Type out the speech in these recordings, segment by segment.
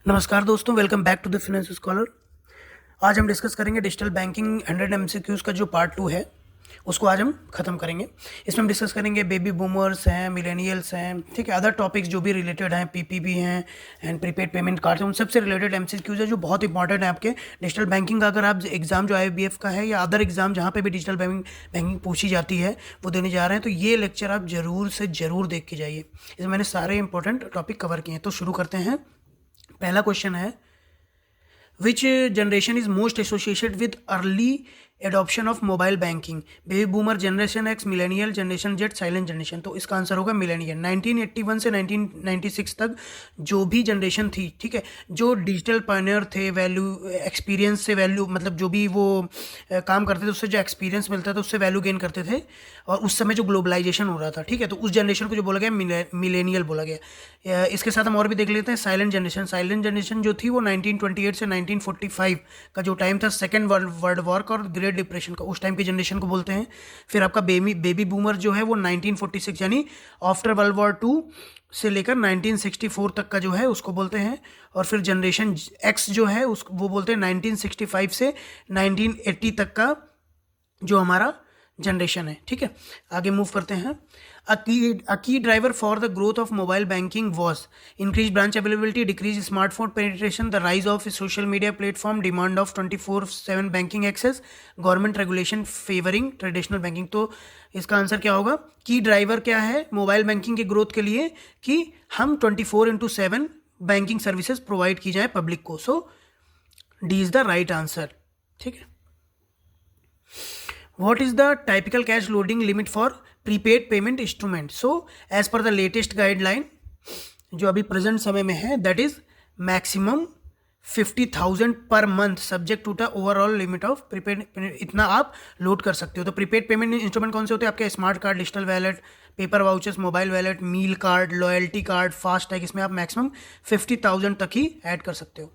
नमस्कार दोस्तों, welcome back to the finance scholar. आज हम डिस्कस करेंगे डिजिटल बैंकिंग 100 एमसीक्यूज़ का जो पार्ट 2 है उसको आज हम ख़त्म करेंगे। इसमें हम डिस्कस करेंगे बेबी बूमर्स हैं, मिलेनियल्स हैं, ठीक है, अदर टॉपिक्स जो भी रिलेटेड हैं, पीपीपी हैं एंड प्रीपेड पेमेंट कार्ड्स हैं, उन सबसे रिलेटेड एमसीक्यूज़ है जो बहुत इंपॉर्टेंट है आपके डिजिटल बैंकिंग का। अगर आप एग्जाम जो आईबीएफ का है या अदर एग्जाम जहाँ पे भी डिजिटल बैंकिंग पूछी जाती है वो देने जा रहे हैं, तो ये लेक्चर आप ज़रूर से ज़रूर देख के जाइए। इसमें मैंने सारे इंपॉर्टेंट टॉपिक कवर किए हैं। तो शुरू करते हैं। पहला क्वेश्चन है, विच generation is most associated with early adoption of mobile banking? Baby boomer, generation x, millennial, generation Z, silent generation. तो इसका आंसर होगा मिलेनियल। 1981 से 1996 तक जो भी जनरेशन थी, ठीक है, जो डिजिटल पायनियर थे, वैल्यू एक्सपीरियंस से वैल्यू, मतलब जो भी वो काम करते थे उससे जो एक्सपीरियंस मिलता था उससे वैल्यू गेन करते थे, और उस समय जो ग्लोबलाइजेशन हो रहा था, ठीक है, तो उस जनरेशन को जो बोला गया मिलेनियल बोला गया। इसके साथ हम और भी देख लेते हैं साइलेंट जनरेशन। साइलेंट जनरेशन जो थी वो 1928 से 1945 का जो टाइम था सेकेंड वर्ल्ड वॉर का और ग्रेट डिप्रेशन का, उस टाइम की जनरेशन को बोलते हैं। फिर आपका बेबी बूमर जो है वो 1946 यानी आफ्टर वर्ल्ड वॉर 2 से लेकर 1964 तक का जो है उसको बोलते हैं। और फिर जनरेशन एक्स जो है उस वो बोलते हैं 1965 से 1980 तक का जो हमारा जनरेशन है, ठीक है। आगे मूव करते हैं। A key driver for the growth of mobile banking was increased branch availability, decreased smartphone penetration, the rise of social media platform, demand of 24/7 banking access, government regulation favoring traditional banking। तो इसका answer क्या होगा? की driver क्या है mobile banking की growth के लिए कि हम 24/7 बैंकिंग सर्विसेज प्रोवाइड की जाए पब्लिक को। So D is the right answer, ठीक है। What is the typical cash loading limit for prepaid payment instrument? So as per the latest guideline जो अभी प्रेजेंट समय में है, that is maximum 50,000 per month subject to the overall limit of prepaid. इतना आप load कर सकते हो। तो प्रीपेड पेमेंट इंस्ट्रूमेंट कौन से होते हैं आपके? Smart card, digital wallet, paper vouchers, mobile wallet, meal card, loyalty card, fast tag. इसमें आप मैक्सिमम 50,000 तक ही ऐड कर सकते हो।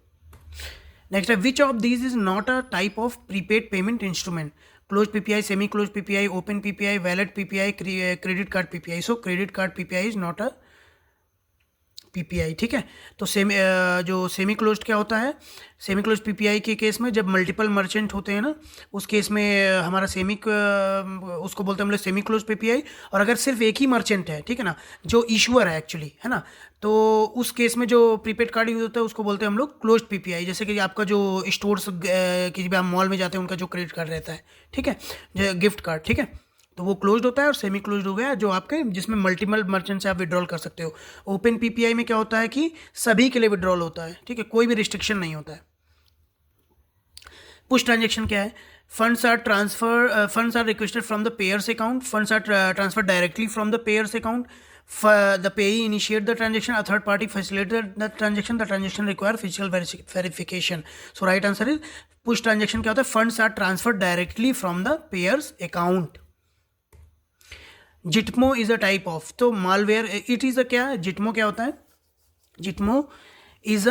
नेक्स्ट है, विच of these is not a type of prepaid payment instrument? Close PPI, semi close PPI, open PPI, wallet PPI, credit card PPI. So credit card PPI is not a PPI, ठीक है। तो जो semi closed क्या होता है? Semi close PPI के case में जब मल्टीपल मर्चेंट होते हैं ना, उस केस में हमारा उसको बोलते हैं हम लोग सेमी क्लोज पीपीआई। और अगर सिर्फ एक ही मर्चेंट है, ठीक है ना, जो इशूअर है एक्चुअली, है ना, तो उस केस में जो प्रीपेड कार्ड यूज होता है उसको बोलते हैं हम लोग क्लोज्ड पीपीआई। जैसे कि आपका जो स्टोर्स किसी भी आप मॉल में जाते हैं उनका जो क्रेडिट कार्ड रहता है, ठीक है, जो गिफ्ट कार्ड, ठीक है, तो वो क्लोज्ड होता है। और सेमी क्लोज्ड हो गया जो आपके जिसमें मल्टीपल मर्चेंट से आप विड्रॉल कर सकते हो। ओपन पीपीआई में क्या होता है कि सभी के लिए विड्रॉल होता है, ठीक है, कोई भी रिस्ट्रिक्शन नहीं होता है। पुश ट्रांजेक्शन क्या है? Funds are requested from the payer's account, funds are transfer directly from the payer's account, the payee initiate the transaction, a third party facilitate the transaction require physical verification। So right answer is push transaction क्या होता है? funds are transferred directly from the payers account। Zitmo is a type of, तो malware it is a क्या? Zitmo क्या होता है? Zitmo is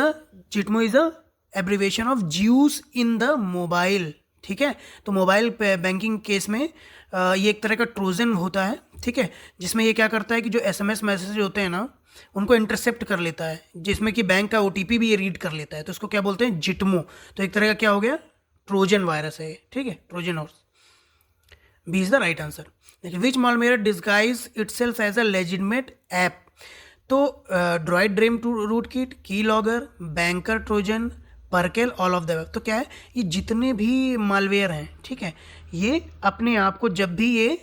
a abbreviation of Zeus in the mobile, ठीक है। तो मोबाइल बैंकिंग केस में ये एक तरह का ट्रोजन होता है, ठीक है, जिसमें ये क्या करता है कि जो एसएमएस मैसेज होते हैं ना उनको इंटरसेप्ट कर लेता है, जिसमें कि बैंक का ओटीपी भी ये रीड कर लेता है। तो इसको क्या बोलते हैं? जिटमो। तो एक तरह का क्या हो गया? ट्रोजन वायरस है, ठीक है, Trojan horse. B is the right answer. Which malware disguise itself as a legitimate app? तो Droid Dream root kit, key logger, banker Trojan, Perkele, all of the above. तो क्या है? ये जितने भी मालवेयर हैं, ठीक है, ये अपने आप को जब भी ये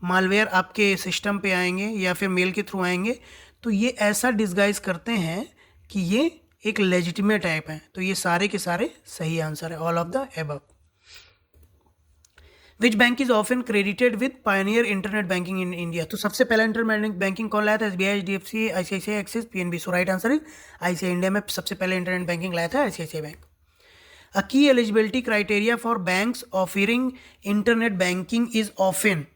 मालवेयर आपके सिस्टम पे आएंगे या फिर मेल के थ्रू आएंगे तो ये ऐसा डिस्गाइज करते हैं कि ये एक लेजिटिमेट ऐप है। तो ये सारे के सारे सही आंसर है, all of the above. Which bank is often credited with Pioneer internet banking in India? तो सबसे पहला इंटरनेट बैंकिंग कौन लाया था? SBI, HDFC, ICICI, axis, PNB. So right answer is ICI. India में सबसे पहले इंटरनेट बैंकिंग लाया था ICICI bank. A key eligibility criteria for banks offering internet banking is often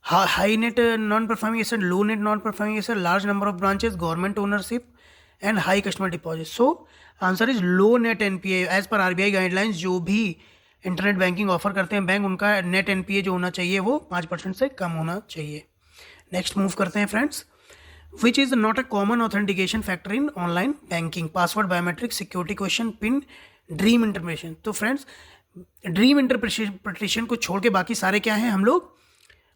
high net non performing asset, low net non performing asset, large number of branches, government ownership and high customer deposit. So answer is low net NPA. As per RBI guidelines जो भी internet banking offer करते हैं bank, उनका net NPA जो होना चाहिए वो 5% से कम होना चाहिए। नेक्स्ट मूव करते हैं friends. Which is not a common authentication factor in online banking, password, biometric, security question, pin, dream interpretation. तो फ्रेंड्स, ड्रीम इंटरप्रिटेशन को छोड़ के बाकी सारे क्या हैं, हम लोग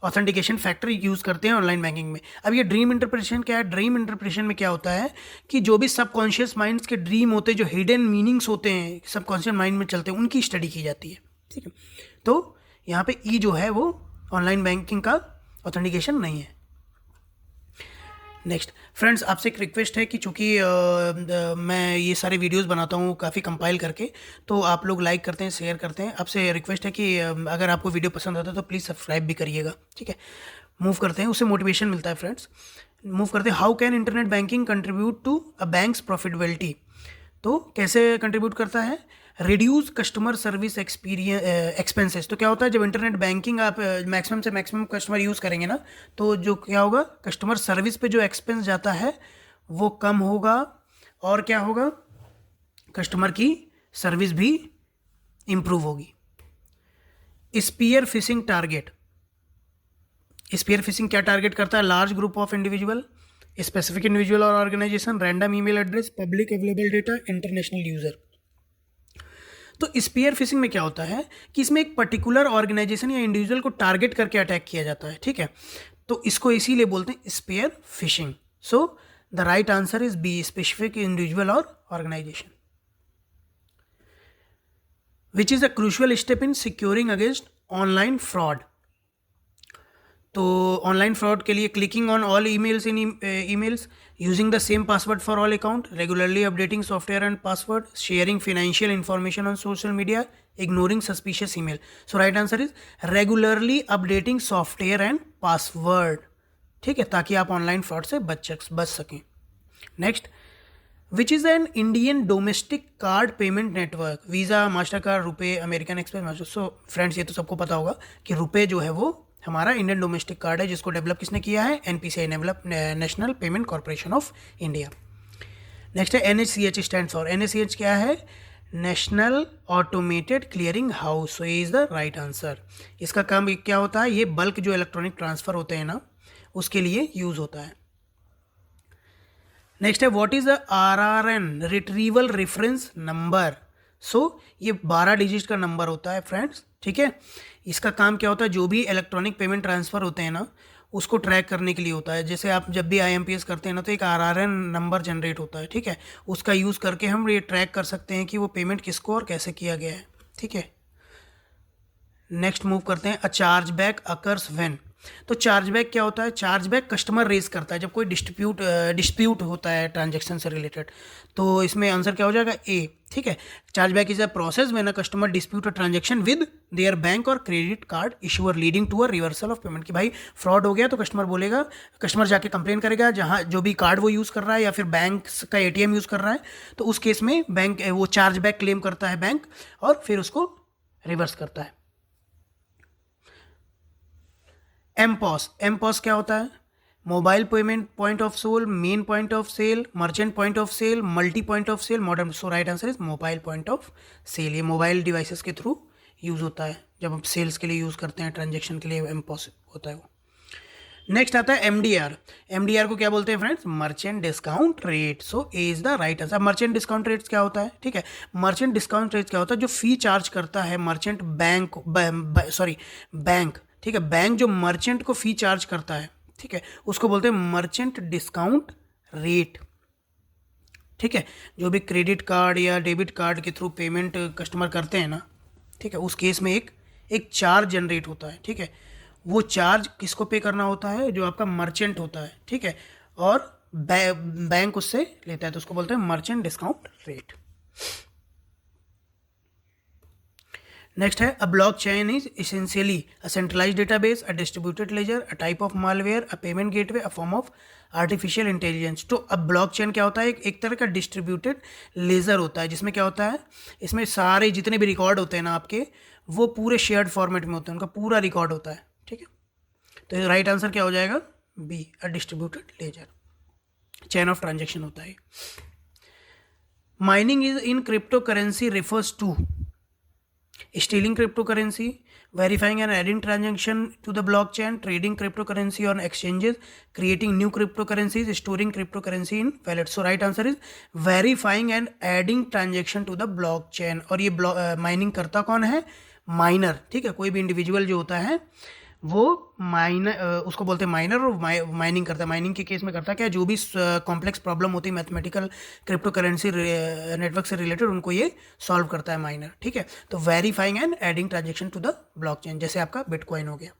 ऑथेंटिकेशन फैक्टर यूज़ करते हैं ऑनलाइन बैंकिंग में। अब ये ड्रीम इंटरप्रिटेशन क्या है? ड्रीम इंटरप्रिटेशन में क्या होता है कि जो भी सबकॉन्शियस माइंड्स के ड्रीम होते हैं, जो हिडन मीनिंग्स होते हैं सबकॉन्शियस माइंड में चलते हैं, उनकी स्टडी की जाती है। ठीक है, तो यहाँ पे ई जो है वो ऑनलाइन बैंकिंग का ऑथेंटिकेशन नहीं है। नेक्स्ट फ्रेंड्स, आपसे एक रिक्वेस्ट है कि चूँकि मैं ये सारे वीडियोस बनाता हूँ काफ़ी कंपाइल करके, तो आप लोग लाइक करते हैं, शेयर करते हैं। आपसे रिक्वेस्ट है कि अगर आपको वीडियो पसंद आता है तो प्लीज़ सब्सक्राइब भी करिएगा। ठीक है, मूव करते हैं, उससे मोटिवेशन मिलता है फ्रेंड्स। मूव करते हैं, how can internet banking contribute to a bank's profitability. तो कैसे कंट्रीब्यूट करता है? Reduce customer service expenses. तो क्या होता है, जब इंटरनेट बैंकिंग आप मैक्सिमम से मैक्सिमम कस्टमर यूज़ करेंगे ना, तो जो क्या होगा, कस्टमर सर्विस पे जो एक्सपेंस जाता है वो कम होगा, और क्या होगा, कस्टमर की सर्विस भी इम्प्रूव होगी। Spear phishing target. Spear phishing क्या टारगेट करता है? Large group of individual, specific individual और organisation, random email address, public available data, international user. तो स्पीयर फिशिंग में क्या होता है कि इसमें एक पर्टिकुलर ऑर्गेनाइजेशन या इंडिविजुअल को टारगेट करके अटैक किया जाता है। ठीक है, तो इसको इसीलिए बोलते हैं spear phishing. So the right answer is B, specific individual और organization, which is a crucial step in securing against online fraud. तो ऑनलाइन फ्रॉड के लिए clicking on all emails in emails, using the same password for all account, regularly updating software and password, sharing financial information on social media, ignoring suspicious email. So right answer is regularly updating software and password. ठीक है, ताकि आप online fraud से बच सकें। Next, which is an Indian domestic card payment network, visa, master card, रुपए, American express. So friends, ये तो सबको पता होगा कि रुपए जो है वो हमारा इंडियन डोमेस्टिक कार्ड है, जिसको डेवलप किसने किया है? NPCI, national payment corporation of India. Next है एनएचसीएच स्टैंड फॉर। एनएचसीएच क्या है? National automated clearing house. So ये इज़ द राइट आंसर। इसका काम क्या होता है? ये बल्क जो इलेक्ट्रॉनिक ट्रांसफ़र होते हैं ना, उसके लिए यूज़ होता है। नेक्स्ट है what is the RRN, retrieval reference number. So ये 12 डिजिट का नंबर होता है फ्रेंड्स। ठीक है, इसका काम क्या होता है? जो भी इलेक्ट्रॉनिक पेमेंट ट्रांसफ़र होते हैं ना, उसको ट्रैक करने के लिए होता है। जैसे आप जब भी IMPS करते हैं ना, तो एक RRN नंबर जनरेट होता है। ठीक है, उसका यूज़ करके हम ये ट्रैक कर सकते हैं कि वो पेमेंट किसको और कैसे किया गया है। ठीक है, नेक्स्ट मूव करते हैं, a charge back occurs when. तो चार्जबैक क्या होता है? चार्जबैक कस्टमर रेज करता है जब कोई डिस्प्यूट होता है ट्रांजैक्शन से रिलेटेड। तो इसमें आंसर क्या हो जाएगा? ए। ठीक है, chargeback is a process when a customer dispute a transaction with their bank और credit card issuer leading to a reversal of payment. कि भाई फ्रॉड हो गया, तो कस्टमर बोलेगा, कस्टमर जाके कंप्लेन करेगा जहाँ जो भी कार्ड वो यूज़ कर रहा है या फिर बैंक का ATM यूज़ कर रहा है, तो उस केस में बैंक वो चार्जबैक क्लेम करता है बैंक, और फिर उसको रिवर्स करता है। एमपॉस क्या होता है? Mobile payment point of sale, main point of sale, merchant point of sale, multi point of sale, modern. So right answer is mobile point of sale. ये मोबाइल डिवाइसेस के थ्रू यूज़ होता है, जब हम सेल्स के लिए use करते हैं, ट्रांजेक्शन के लिए एमपॉस होता है वो। नेक्स्ट आता है MDR को क्या बोलते हैं friends? Merchant discount rate. So A is the right answer. Merchant discount rates क्या होता है? ठीक है, मर्चेंट डिस्काउंट रेट्स क्या होता है? जो फी चार्ज करता है मर्चेंट बैंक, बैंक। ठीक है, बैंक जो मर्चेंट को फी चार्ज करता है, ठीक है, उसको बोलते हैं मर्चेंट डिस्काउंट रेट। ठीक है, जो भी क्रेडिट कार्ड या डेबिट कार्ड के थ्रू पेमेंट कस्टमर करते हैं ना, ठीक है, उस केस में एक चार्ज जनरेट होता है। ठीक है, वो चार्ज किसको पे करना होता है? जो आपका मर्चेंट होता है। ठीक है, और बैंक उससे लेता है, तो उसको बोलते हैं मर्चेंट डिस्काउंट रेट। नेक्स्ट है, a block chain is essentially a centralised database, a distributed laser, a type of malware, a payment gateway, a form of artificial intelligence. तो अब ब्लॉक चेन क्या होता है? एक तरह का डिस्ट्रीब्यूटेड लेजर होता है, जिसमें क्या होता है, इसमें सारे जितने भी रिकॉर्ड होते हैं ना आपके, वो पूरे शेयर्ड फॉर्मेट में होते हैं, उनका पूरा रिकॉर्ड होता है। ठीक है, तो राइट आंसर क्या हो जाएगा? B, a distributed ledger, chain of transaction होता है। Mining is in crypto currency refers to stealing crypto currency, verifying and adding transaction to the blockchain, trading cryptocurrency on exchanges, creating new cryptocurrencies, storing cryptocurrency in wallet. So right answer is verifying and adding transaction to the blockchain. और ये mining करता कौन है? Miner, ठीक है, कोई भी individual जो होता है वो माइनर, उसको बोलते हैं माइनर, और माइनिंग करता है। माइनिंग के केस में करता क्या, जो भी कॉम्प्लेक्स प्रॉब्लम होती है मैथमेटिकल क्रिप्टो करेंसी नेटवर्क से रिलेटेड, उनको ये सॉल्व करता है माइनर, ठीक है। तो verifying and adding transaction to the blockchain, जैसे आपका बिटकॉइन हो गया।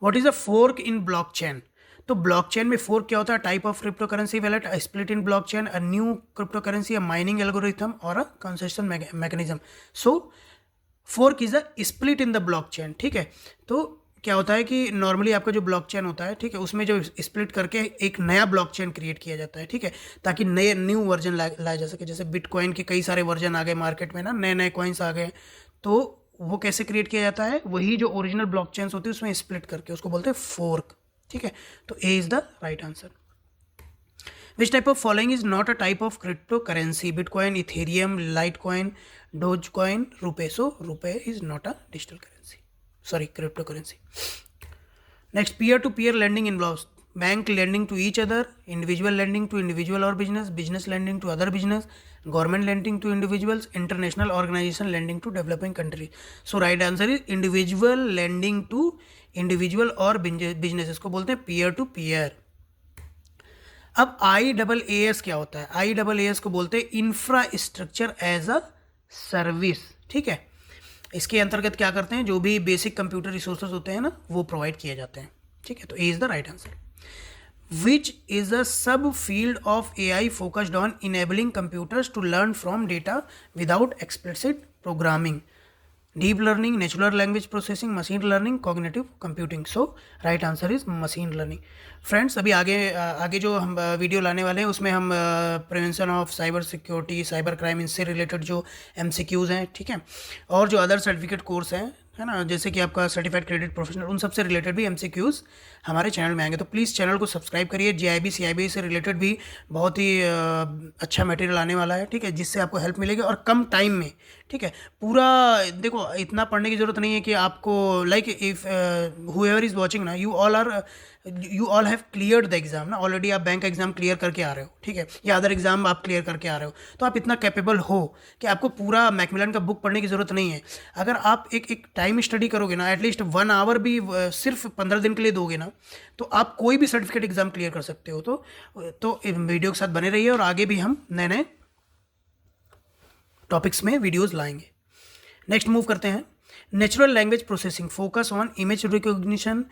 What is a fork in blockchain? तो ब्लॉकचेन में फोर्क क्या होता है? Type of crypto currency wallet, split in blockchain, a new crypto currency, a mining algorithm और a consensus mechanism. So fork is a split in the blockchain, ठीक है। तो क्या होता है कि नॉर्मली आपका जो ब्लॉकचेन होता है, ठीक है, उसमें जो स्प्लिट करके एक नया ब्लॉकचेन क्रिएट किया जाता है, ठीक है, ताकि नए न्यू वर्जन लाया जा सके। जैसे बिटकॉइन के कई सारे वर्जन आ गए मार्केट में ना, नए नए कॉइन्स आ गए, तो वो कैसे क्रिएट किया जाता है? वही जो ओरिजिनल ब्लॉकचेन्स होती है उसमें स्प्लिट करके, उसको बोलते हैं फोर्क, ठीक है। तो A is the right answer. Which type of following is not a type of cryptocurrency? Bitcoin, Ethereum, Litecoin, Dogecoin, Rupee. So Rupee is not a digital currency. Sorry, cryptocurrency. Next, peer-to-peer lending involves bank lending to each other, individual lending to individual or business, business lending to other business, government lending to individuals, international organization lending to developing countries. So right answer is individual lending to individual or business. इसको बोलते हैं peer to peer. अब IaaS क्या होता है? IaaS को बोलते हैं इंफ्रास्ट्रक्चर एज अ सर्विस, ठीक है। इसके अंतर्गत क्या करते हैं? जो भी बेसिक कंप्यूटर रिसोर्सेज होते हैं ना, वो प्रोवाइड किए जाते हैं, ठीक है। तो A is the right answer. Which is a sub field of AI focused on enabling computers to learn from data without explicit programming? Deep learning, natural language processing, machine learning, cognitive computing. So right answer is machine learning. Friends, अभी आगे जो हम video लाने वाले हैं उसमें हम prevention of cyber security, cyber crime, इनसे रिलेटेड जो MCQs हैं, ठीक है, और जो अदर सर्टिफिकेट कोर्स हैं, है ना, जैसे कि आपका सर्टिफाइड क्रेडिट प्रोफेशनल, उन सब से रिलेटेड भी MCQs हमारे चैनल में आएंगे। तो प्लीज़ चैनल को सब्सक्राइब करिए। JIB CIB से रिलेटेड भी बहुत ही अच्छा मटेरियल आने वाला है, ठीक है, जिससे आपको हेल्प मिलेगी और कम टाइम में, ठीक है। पूरा देखो, इतना पढ़ने की ज़रूरत नहीं है कि आपको, like if whoever is watching ना, you all have cleared the exam ना, ऑलरेडी आप बैंक एग्जाम क्लियर करके आ रहे हो, ठीक है, या अदर एग्जाम आप क्लियर करके आ रहे हो, तो आप इतना कैपेबल हो कि आपको पूरा मैकमिलन का बुक पढ़ने की ज़रूरत नहीं है। अगर आप एक टाइम स्टडी करोगे ना, एटलीस्ट 1 आवर भी सिर्फ 15 दिन के लिए दोगे ना, तो आप कोई भी सर्टिफिकेट एग्जाम क्लियर कर सकते हो। तो वीडियो के साथ बने रहिए और आगे भी हम नए नए टॉपिक्स में वीडियोज़ लाएंगे। नेक्स्ट मूव करते हैं। Natural language processing focus on image recognition,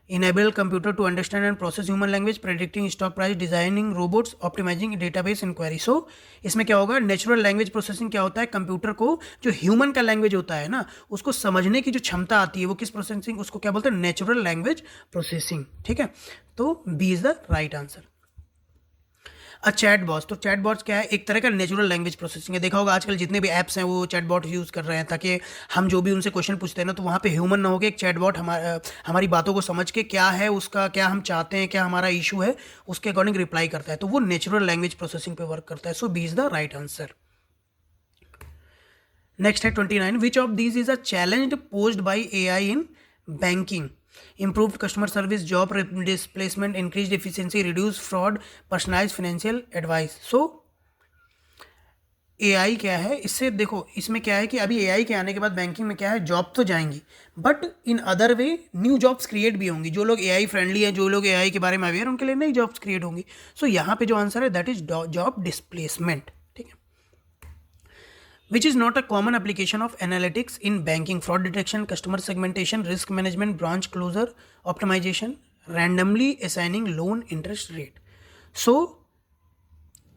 enable computer to understand and process human language, predicting stock price, designing robots, optimizing database inquiry. So इसमें क्या होगा? नेचुरल लैंग्वेज प्रोसेसिंग क्या होता है? कंप्यूटर को जो ह्यूमन का लैंग्वेज होता है ना, उसको समझने की जो क्षमता आती है, वो किस प्रोसेसिंग, उसको क्या बोलते हैं? नेचुरल लैंग्वेज प्रोसेसिंग, ठीक है। तो B is the right answer. Chat bots, तो चैट बॉट्स क्या है? एक तरह का नेचुरल लैंग्वेज प्रोसेसिंग है। देखा होगा आजकल जितने भी ऐप्स हैं वो चैट बॉट यूज़ कर रहे हैं, ताकि हम जो भी उनसे क्वेश्चन पूछते हैं ना, तो वहाँ पे ह्यूमन ना हो के एक चैट बॉट हमारी बातों को समझ के क्या है उसका, क्या हम चाहते हैं, क्या हमारा इशू है, उसके अकॉर्डिंग रिप्लाई करता है। तो वो नेचुरल लैंग्वेज प्रोसेसिंग पे वर्क करता है। So B is the right answer. Next है 29। Which of these is a challenge posed by AI in banking? Improved customer service, job displacement, increased efficiency, reduced fraud, personalized financial advice. So AI क्या है? इससे देखो, इसमें क्या है कि अभी AI के आने के बाद बैंकिंग में क्या है, जॉब तो जाएंगी, but in other way new jobs create भी होंगी। जो लोग AI फ्रेंडली हैं, जो लोग AI के बारे में अवेयर, उनके लिए नई जॉब्स क्रिएट होंगी। सो यहाँ पे जो आंसर है दैट इज जॉब डिस्प्लेसमेंट, ठीक है। Which is not a common application of analytics in banking? Fraud detection, customer segmentation, risk management, branch closure optimization, randomly assigning loan interest rate. So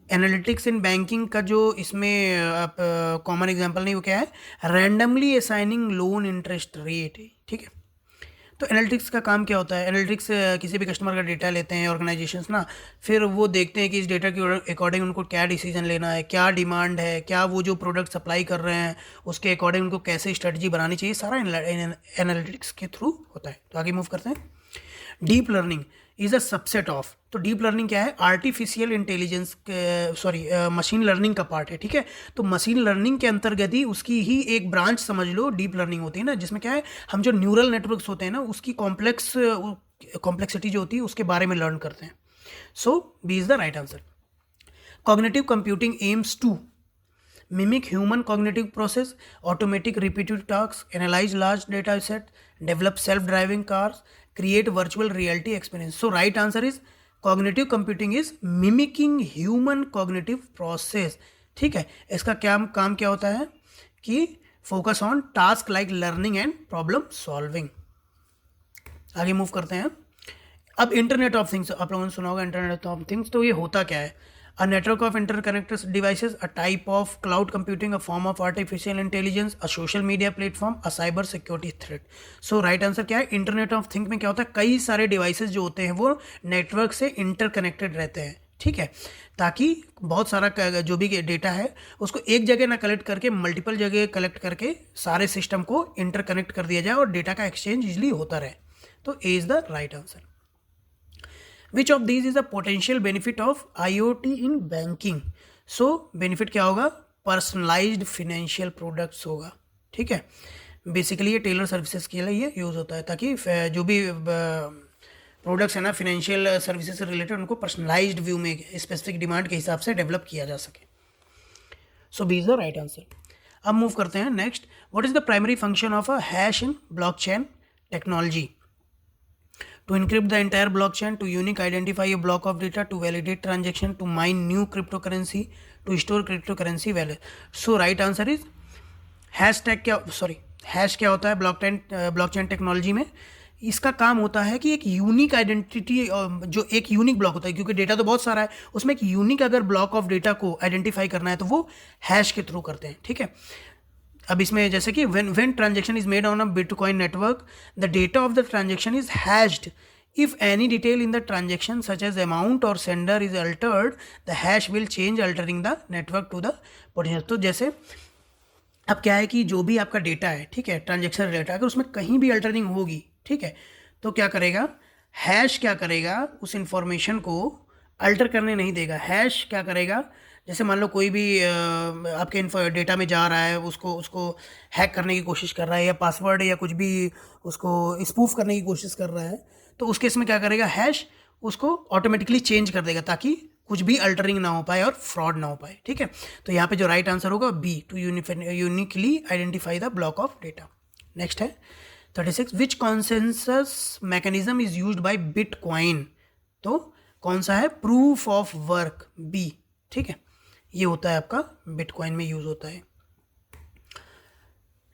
analytics in banking का जो इसमें common example नहीं, वो क्या है? Randomly assigning loan interest rate, ठीक है। तो एनालिटिक्स का काम क्या होता है? एनालिटिक्स किसी भी कस्टमर का डेटा लेते हैं ऑर्गेनाइजेशंस ना, फिर वो देखते हैं कि इस डेटा के अकॉर्डिंग उनको क्या डिसीजन लेना है, क्या डिमांड है, क्या वो जो प्रोडक्ट सप्लाई कर रहे हैं उसके अकॉर्डिंग उनको कैसे स्ट्रेटजी बनानी चाहिए, सारा एनालिटिक्स के थ्रू होता है। तो आगे मूव करते हैं। Deep learning is a subset of, तो डीप लर्निंग क्या है, artificial intelligence, sorry machine learning का पार्ट है, ठीक है। तो मशीन लर्निंग के अंतर्गत ही उसकी ही एक ब्रांच समझ लो डीप लर्निंग होती है ना, जिसमें क्या है, हम जो न्यूरल नेटवर्क्स होते हैं ना उसकी कॉम्प्लेक्सिटी जो होती है उसके बारे में लर्न करते हैं। So B is the right answer. Cognitive computing aims to mimic human cognitive process, automatic repetitive tasks, analyze large data set, develop self-driving cars, create virtual reality experience. So right answer is cognitive computing is mimicking human cognitive process. ठीक है, इसका क्या काम क्या होता है कि focus on task like learning and problem solving. आगे मूव करते हैं। अब इंटरनेट ऑफ थिंग्स, आप लोगों ने सुना होगा इंटरनेट ऑफ थिंग्स, तो ये होता क्या है, a network of interconnected devices, a type of cloud computing, a form of artificial intelligence, a social media platform, a cyber security threat. So right answer क्या है, इंटरनेट ऑफ थिंग में क्या होता है, कई सारे डिवाइसेस जो होते हैं वो नेटवर्क से इंटरकनेक्टेड रहते हैं, ठीक है, ताकि बहुत सारा जो भी डेटा है उसको एक जगह ना कलेक्ट करके मल्टीपल जगह कलेक्ट करके सारे सिस्टम को इंटरकनेक्ट कर दिया जाए और डेटा का एक्सचेंज इजिली होता रहे। तो A is the right answer. Which of these is a potential benefit of IoT in banking? So benefit क्या होगा, पर्सनलाइज्ड फिनेंशियल प्रोडक्ट्स होगा, ठीक है। बेसिकली ये टेलर सर्विसेज के लिए ये यूज़ होता है ताकि जो भी प्रोडक्ट्स है ना फिनेंशियल सर्विसेज से रिलेटेड उनको पर्सनलाइज्ड व्यू में स्पेसिफिक डिमांड के हिसाब से डेवलप किया जा सके। So B is the right answer. अब मूव करते हैं next. What is the primary function of a hash in blockchain technology? To encrypt the entire blockchain, to unique identify a block of data, to validate transaction, to mine new cryptocurrency, to store cryptocurrency value. So right answer is hash क्या होता है blockchain technology में? इसका काम होता है कि एक यूनिक आइडेंटिटी, जो एक यूनिक ब्लॉक होता है, क्योंकि डेटा तो बहुत सारा है, उसमें एक यूनिक अगर ब्लॉक ऑफ डेटा को आइडेंटिफाई करना है तो वो हैश के थ्रू करते हैं, ठीक है। अब इसमें जैसे कि when transaction is made on a Bitcoin network, the data of the transaction is hashed. If any detail in the transaction such as amount or sender is altered, the hash will change, altering the network to the potential. तो जैसे अब क्या है कि जो भी आपका data है, ठीक है, ट्रांजेक्शन डेटा, अगर उसमें कहीं भी अल्टरिंग होगी, ठीक है, तो क्या करेगा, हैश क्या करेगा, उस इंफॉर्मेशन को अल्टर करने नहीं देगा। हैश क्या करेगा, जैसे मान लो कोई भी आपके डेटा में जा रहा है, उसको हैक करने की कोशिश कर रहा है, या पासवर्ड या कुछ भी उसको स्पूफ करने की कोशिश कर रहा है, तो उस केस में क्या करेगा, हैश उसको ऑटोमेटिकली चेंज कर देगा ताकि कुछ भी अल्टरिंग ना हो पाए और फ्रॉड ना हो पाए, ठीक है। तो यहाँ पे जो राइट आंसर होगा B, to uniquely identify the block of data. Next है 36, which consensus mechanism is used by bitcoin? तो कौन सा है, प्रूफ ऑफ वर्क, बी, ठीक है, ये होता है आपका बिटकॉइन में यूज होता है।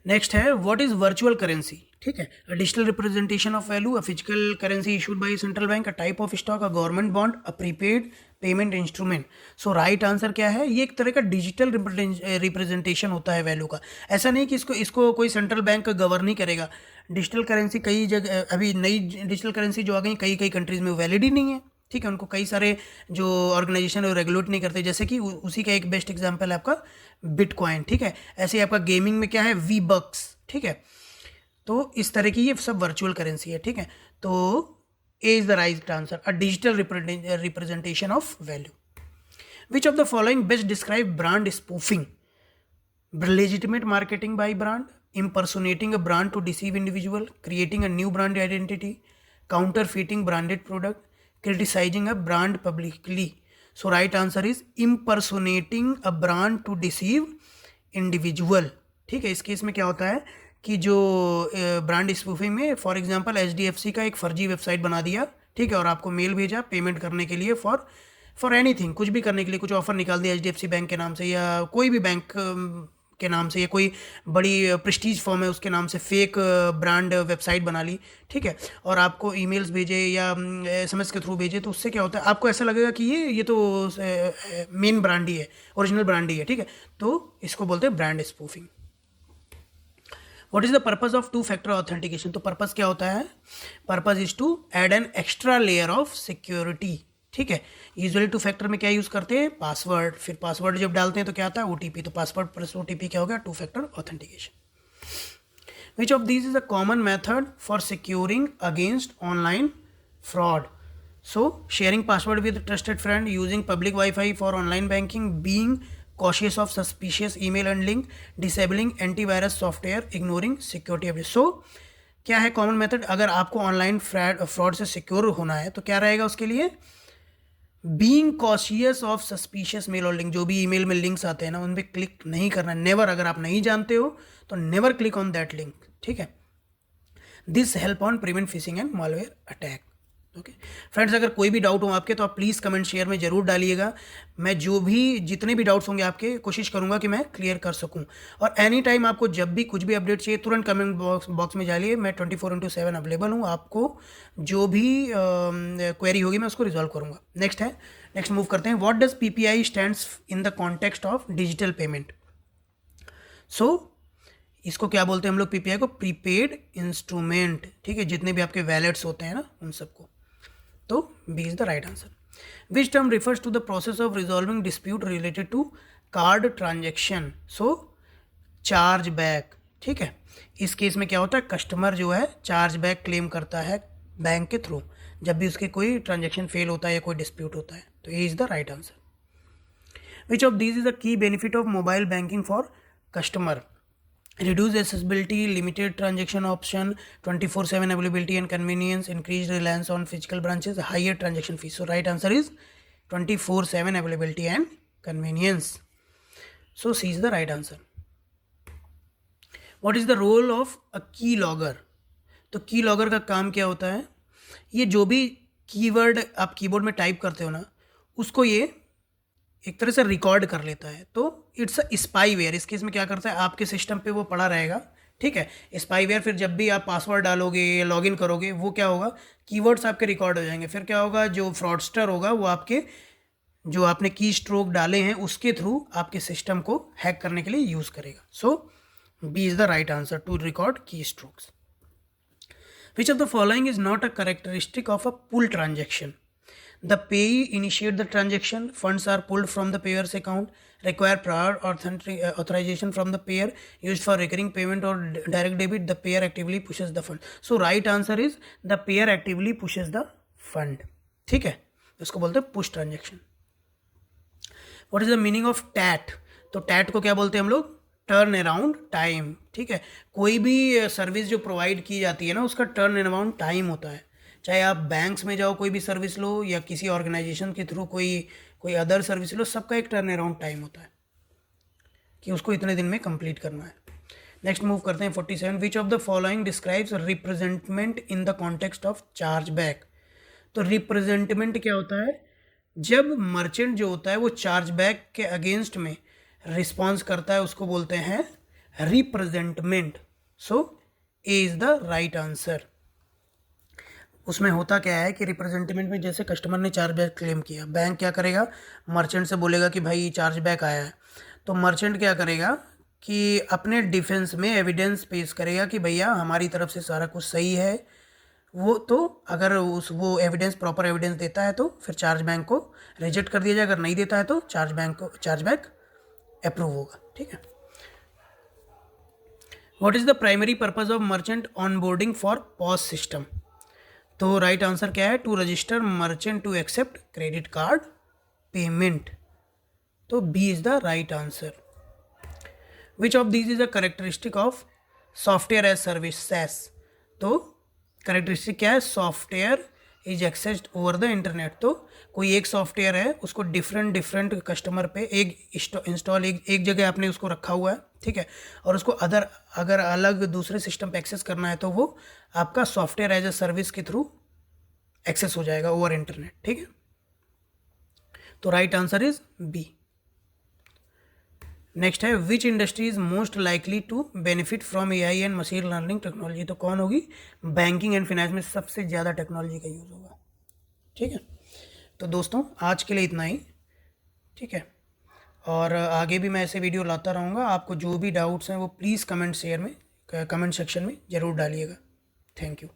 नेक्स्ट है व्हाट इज वर्चुअल करेंसी? ठीक है, अ digital representation of value, a physical currency issued by central bank, a type of stock, a government bond, a prepaid payment instrument. So right answer क्या है, ये एक तरह का डिजिटल रिप्रेजेंटेशन होता है वैल्यू का। ऐसा नहीं कि इसको कोई सेंट्रल बैंक गवर्न नहीं करेगा। डिजिटल करेंसी कई जगह, अभी नई डिजिटल करेंसी जो आ गई कई कंट्रीज में वैलिड ही नहीं है, ठीक है, उनको कई सारे जो ऑर्गेनाइजेशन है रेगुलेट नहीं करते, जैसे कि उसी का एक बेस्ट एग्जांपल है आपका बिटकॉइन, ठीक है। ऐसे ही आपका गेमिंग में क्या है, वी बक्स, ठीक है। तो इस तरह की ये सब वर्चुअल करेंसी है, ठीक है। तो A is the right answer, a digital representation of value. Which of the following best describe brand spoofing? legitimate marketing by brand, impersonating a brand to deceive individual, creating a new brand identity, counterfeiting branded product, criticizing a brand publicly. So right answer is impersonating a brand to deceive individual, ठीक है। इस case में क्या होता है कि जो brand spoofing में फॉर एग्जांपल HDFC का एक फर्जी वेबसाइट बना दिया, ठीक है, और आपको मेल भेजा पेमेंट करने के लिए फॉर एनीथिंग, कुछ भी करने के लिए, कुछ ऑफर निकाल दिया HDFC बैंक के नाम से या कोई भी बैंक के नाम से, या कोई बड़ी प्रेस्टीज फर्म है उसके नाम से फेक ब्रांड वेबसाइट बना ली, ठीक है, और आपको ईमेल्स भेजे या SMS के थ्रू भेजे, तो उससे क्या होता है, आपको ऐसा लगेगा कि ये तो मेन ब्रांड ही है, ओरिजिनल ब्रांड ही है, ठीक है। तो इसको बोलते हैं brand spoofing. What is the purpose of 2-factor authentication? तो पर्पज क्या होता है, purpose is to add an extra layer of security, ठीक है। यूजुअली 2-factor में क्या यूज करते हैं, पासवर्ड, फिर पासवर्ड जब डालते हैं तो क्या आता है, OTP, तो पासवर्ड प्लस OTP क्या हो गया, 2-factor authentication. Which of these is a common method for securing against online fraud. So sharing password with trusted friend, using public Wi-Fi for online banking, being cautious of suspicious email and link, disabling antivirus software, ignoring security updates. So क्या है common method? अगर आपको online fraud से secure होना है तो क्या रहेगा उसके लिए? Being cautious of suspicious mail और लिंक, जो भी ईमेल में लिंक्स आते हैं ना उन पर क्लिक नहीं करना, नेवर. अगर आप नहीं जानते हो तो never click on that link, ठीक है. This help on prevent fishing and malware attack. Okay friends, अगर कोई भी डाउट हो आपके तो आप प्लीज़ कमेंट शेयर में ज़रूर डालिएगा. मैं जितने भी डाउट्स होंगे आपके कोशिश करूंगा कि मैं क्लियर कर सकूं. और एनी टाइम आपको जब भी कुछ भी अपडेट चाहिए तुरंत कमेंट बॉक्स में डालिए. मैं 24/7 अवेलेबल हूं. आपको जो भी क्वेरी होगी मैं उसको रिजॉल्व करूंगा. नेक्स्ट मूव करते हैं. What does PPI stands in the context of digital payment? So इसको क्या बोलते हैं हम लोग? PPI को प्रीपेड इंस्ट्रूमेंट, ठीक है. जितने भी आपके वैलेट्स होते हैं ना उन सबको. तो B is the right answer. Which term refers to the process of resolving dispute related to card transaction? So charge back, ठीक है. इस केस में क्या होता है? कस्टमर जो है चार्ज बैक क्लेम करता है बैंक के थ्रू जब भी उसके कोई ट्रांजेक्शन फेल होता है या कोई डिस्प्यूट होता है. तो ये is the right answer. Which of these is the key benefit of mobile banking for customer? Reduced accessibility, limited transaction option, 24/7 availability and convenience, increased reliance on physical branches, higher transaction fees. So right answer is 24/7 availability and convenience. So C is the right answer. What is the role of a keylogger? तो keylogger का काम क्या होता है? ये जो भी keyword आप कीबोर्ड में टाइप करते हो ना उसको ये एक तरह से रिकॉर्ड कर लेता है. तो इट्स अ स्पाईवेयर. इस केस में क्या करता है? आपके सिस्टम पे वो पड़ा रहेगा, ठीक है. स्पाईवेयर फिर जब भी आप पासवर्ड डालोगे या लॉगिन करोगे वो क्या होगा? कीवर्ड्स आपके रिकॉर्ड हो जाएंगे. फिर क्या होगा? जो फ्रॉडस्टर होगा वो आपके जो आपने की स्ट्रोक डाले हैं उसके थ्रू आपके सिस्टम को हैक करने के लिए यूज़ करेगा. So B is the right answer to record keystrokes. Which of the following is not a characteristic of a pull transaction? The payee initiate the transaction, funds are pulled from the payer's account, require prior authorization from the payer, used for recurring payment or direct debit, the payer actively pushes the fund. So right answer is the payer actively pushes the fund. ठीक है, इसको बोलते हैं push transaction. What is the meaning of TAT? तो TAT को क्या बोलते हैं हम लोग? टर्न अराउंड टाइम, ठीक है. कोई भी सर्विस जो प्रोवाइड की जाती है ना उसका टर्न अराउंड टाइम होता है. चाहे आप बैंक्स में जाओ कोई भी सर्विस लो या किसी ऑर्गेनाइजेशन के थ्रू कोई अदर सर्विस लो, सबका एक टर्न अराउंड टाइम होता है कि उसको इतने दिन में कंप्लीट करना है. नेक्स्ट मूव करते हैं 47. Which of the following describes representment in the context of charge back? तो रिप्रेजेंटमेंट क्या होता है? जब मर्चेंट जो होता है वो चार्ज बैक के अगेंस्ट में रिस्पॉन्स करता है उसको बोलते हैं representment. So A is the right answer. उसमें होता क्या है कि रिप्रेजेंटमेंट में जैसे कस्टमर ने चार्ज बैक क्लेम किया, बैंक क्या करेगा? मर्चेंट से बोलेगा कि भाई चार्ज बैक आया है. तो मर्चेंट क्या करेगा कि अपने डिफेंस में एविडेंस पेश करेगा कि भैया हमारी तरफ से सारा कुछ सही है. वो तो अगर वो एविडेंस प्रॉपर एविडेंस देता है तो फिर चार्ज बैंक को रिजेक्ट कर दिया जाए. अगर नहीं देता है तो चार्ज बैक अप्रूव होगा, ठीक है. What is the primary purpose of merchant onboarding for POS system? तो राइट आंसर क्या है? To register merchant to accept credit card payment. तो B is the right answer. Which of these is a characteristic of software as service SaaS? तो characteristic क्या है? Software is accessed over the internet. तो कोई एक software है उसको different customer पे एक इंस्टॉल एक जगह आपने उसको रखा हुआ है, ठीक है. और उसको अगर अलग दूसरे सिस्टम पे एक्सेस करना है तो वो आपका सॉफ्टवेयर एज ए सर्विस के थ्रू एक्सेस हो जाएगा ओवर इंटरनेट, ठीक है. तो right answer is B. Next है which industry is most likely to benefit from AI and machine learning technology? तो कौन होगी? बैंकिंग एंड फाइनेंस में सबसे ज़्यादा टेक्नोलॉजी का यूज़ होगा, ठीक है. तो दोस्तों आज के लिए इतना ही, ठीक है. और आगे भी मैं ऐसे वीडियो लाता रहूँगा. आपको जो भी डाउट्स हैं वो प्लीज़ कमेंट सेक्शन में ज़रूर डालिएगा. Thank you.